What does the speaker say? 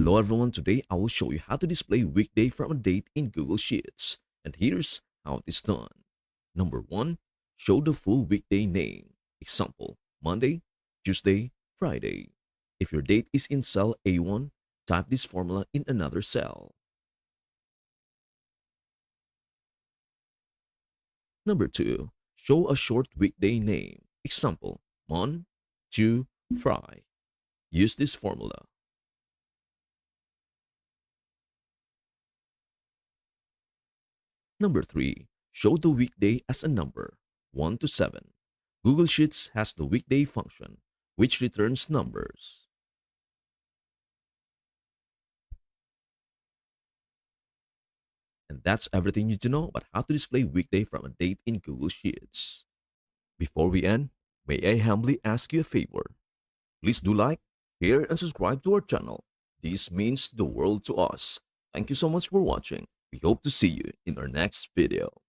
Hello everyone, today I will show you how to display weekday from a date in Google Sheets. And here's how it is done. Number 1. Show the full weekday name. Example, Monday, Tuesday, Friday. If your date is in cell A1, type this formula in another cell. Number 2. Show a short weekday name. Example, Mon, Tu, Fry. Use this formula. Number 3. Show the weekday as a number, 1 to 7. Google Sheets has the weekday function, which returns numbers. And that's everything you need to know about how to display weekday from a date in Google Sheets. Before we end, may I humbly ask you a favor? Please do like, share, and subscribe to our channel. This means the world to us. Thank you so much for watching. We hope to see you in our next video.